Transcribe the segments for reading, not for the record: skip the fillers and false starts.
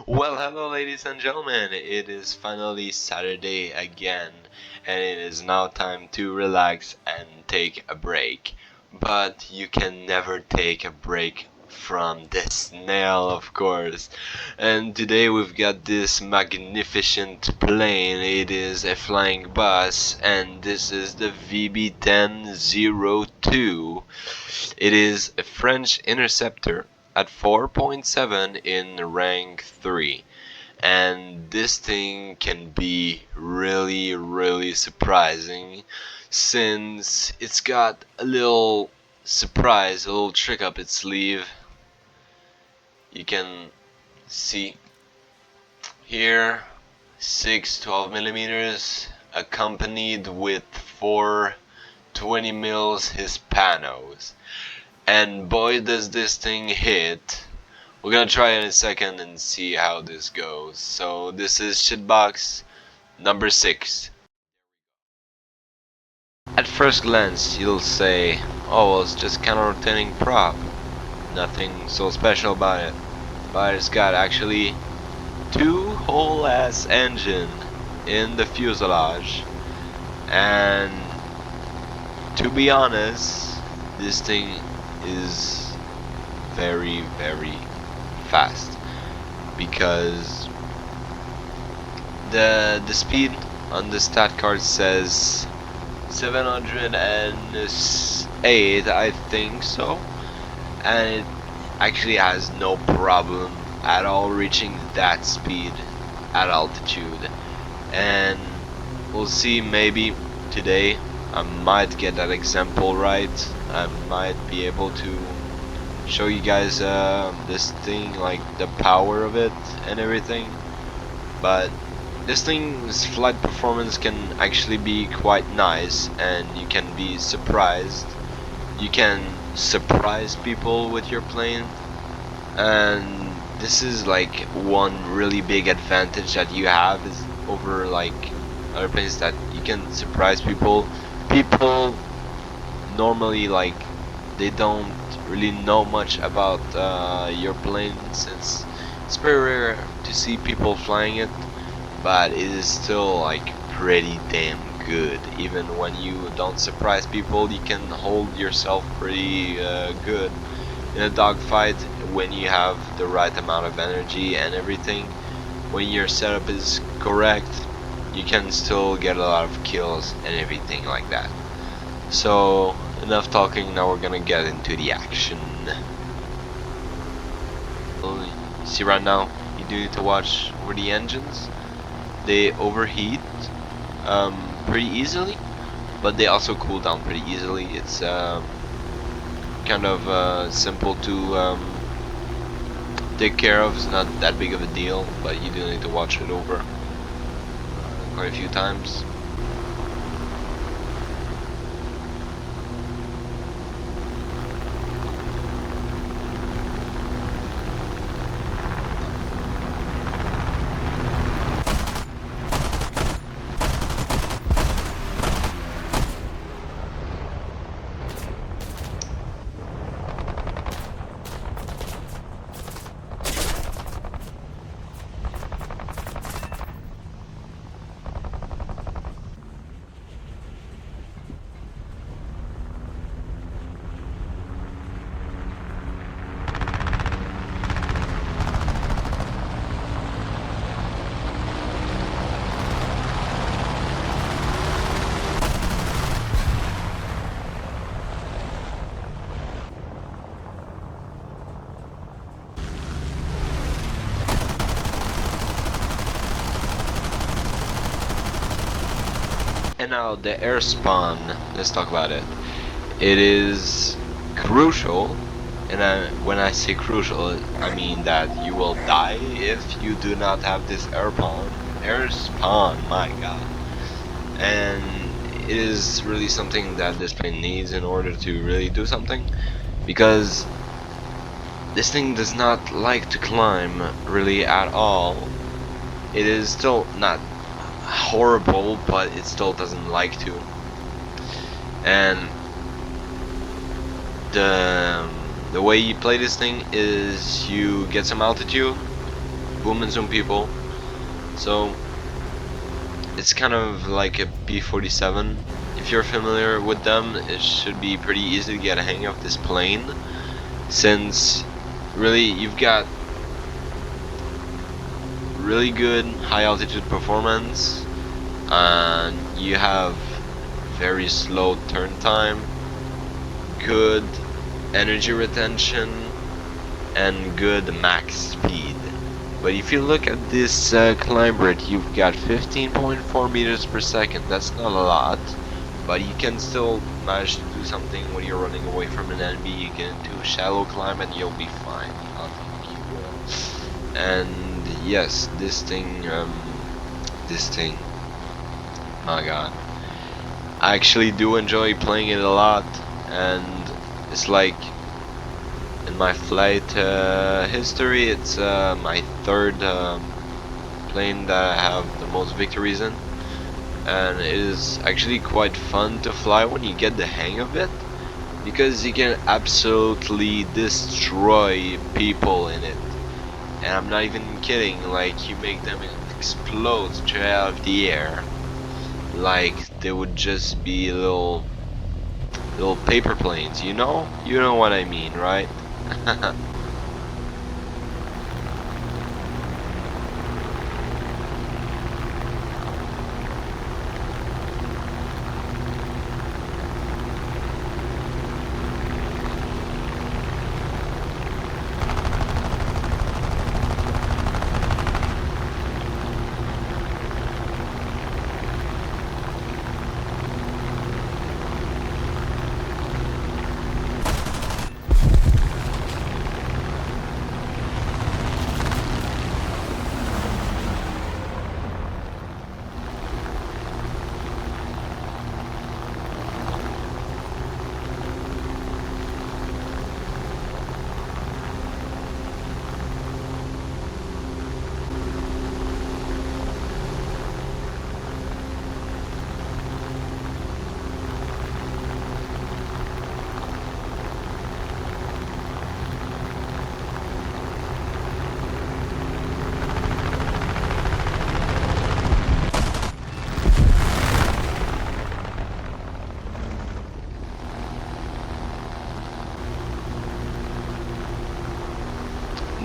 Well, hello, ladies and gentlemen. It is finally Saturday again, and it is now time to relax and take a break. But you can never take a break from the snail, of course. And today we've got this magnificent plane. It is a flying bus, and this is the VB.10-02. It is a French interceptor at 4.7 in rank 3, and this thing can be really surprising since it's got a little surprise, a little trick up its sleeve. You can see here 6 12mm accompanied with 4 20 mils Hispanos, and boy does this thing hit. We're gonna try it in a second and see how this goes. So this is Shitbox number 6. At first glance you'll say, oh well, it's just kind of rotating prop, nothing so special about it. But it's got actually 2 whole ass engine in the fuselage, and to be honest, this thing is very fast, because the speed on the stat card says 708, I think so, and it actually has no problem at all reaching that speed at altitude. And we'll see, maybe today I might get that example right. I might be able to show you guys this thing, like the power of it and everything. But this thing's flight performance can actually be quite nice, and you can be surprised. You can surprise people with your plane, and this is like one really big advantage that you have is over like other planes, that you can surprise people. People normally, like, they don't really know much about your plane, since it's very rare to see people flying it, but it is still like pretty damn good. Even when you don't surprise people, you can hold yourself pretty good in a dogfight when you have the right amount of energy and everything. When your setup is correct, you can still get a lot of kills and everything like that. So enough talking, now we're gonna get into the action. See, right now you do need to watch over the engines. They overheat pretty easily, but they also cool down pretty easily. It's kind of simple to take care of. It's not that big of a deal, but you do need to watch it over quite a few times. And now the air spawn, let's talk about it. It is crucial, and when I say crucial, I mean that you will die if you do not have this air spawn. Air spawn, my god. And it is really something that this plane needs in order to really do something, because this thing does not like to climb really at all. It is still not horrible, but it still doesn't like to. And the way you play this thing is you get some altitude, boom and zoom people. So it's kind of like a B-47. If you're familiar with them, it should be pretty easy to get a hang of this plane, since really you've got really good high altitude performance, and you have very slow turn time, good energy retention, and good max speed. But if you look at this climb rate, you've got 15.4 meters per second. That's not a lot, but you can still manage to do something when you're running away from an enemy. You can do a shallow climb and you'll be fine. I think you will. And yes, this thing, my god, I actually do enjoy playing it a lot, and it's like, in my flight history, it's my third plane that I have the most victories in, and it is actually quite fun to fly when you get the hang of it, because you can absolutely destroy people in it. And I'm not even kidding, like, you make them explode straight out of the air, like they would just be little paper planes, you know what I mean, right?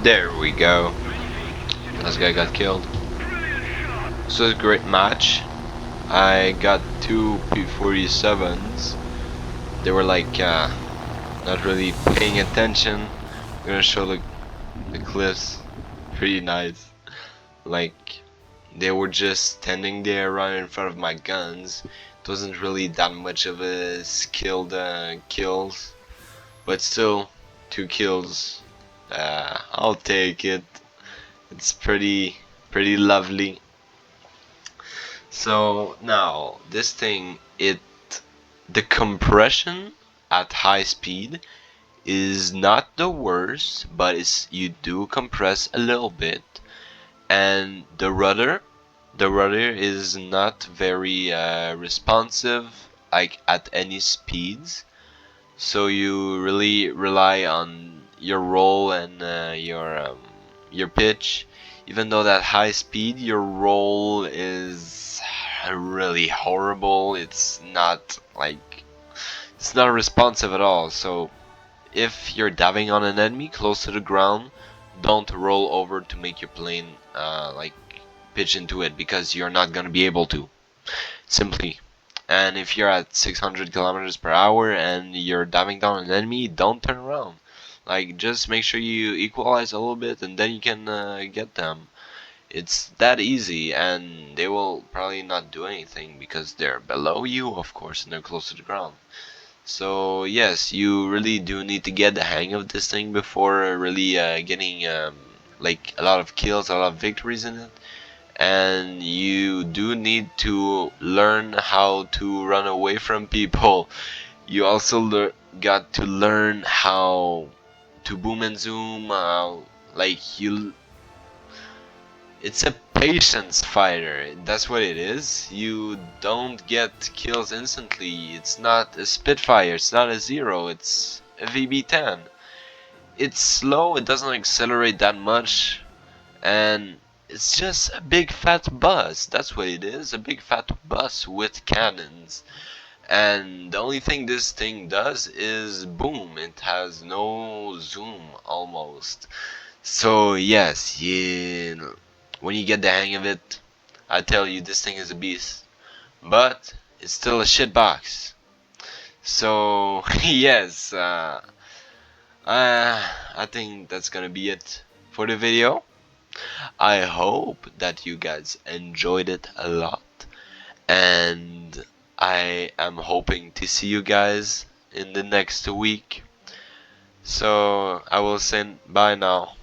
There we go. This guy got killed. This was a great match. I got two P-47s. They were like not really paying attention. I'm gonna show the clips. Pretty nice. Like, they were just standing there right in front of my guns. It wasn't really that much of a skilled kills, but still, 2 kills. I'll take it. It's pretty lovely. So now this thing, the compression at high speed is not the worst, but you do compress a little bit, and the rudder is not very responsive, like at any speeds. So you really rely on your roll and your pitch. Even though that high speed, your roll is really horrible. It's not responsive at all. So if you're diving on an enemy close to the ground, don't roll over to make your plane like pitch into it, because you're not gonna be able to, simply. And if you're at 600 kilometers per hour and you're diving down an enemy, don't turn around. Like, just make sure you equalize a little bit, and then you can get them. It's that easy, and they will probably not do anything because they're below you, of course, and they're close to the ground. So yes, you really do need to get the hang of this thing before really getting like a lot of kills, a lot of victories in it. And you do need to learn how to run away from people. You also got to learn how to boom and zoom. Like you, it's a patience fighter. That's what it is. You don't get kills instantly. It's not a Spitfire. It's not a Zero. It's a VB-10. It's slow. It doesn't accelerate that much. and it's just a big fat bus. That's what it is, a big fat bus with cannons. And the only thing this thing does is boom, it has no zoom almost. So yes, when you get the hang of it, I tell you this thing is a beast. But it's still a shit box. So yes, I think that's gonna be it for the video. I hope that you guys enjoyed it a lot, and I am hoping to see you guys in the next week. So I will say bye now.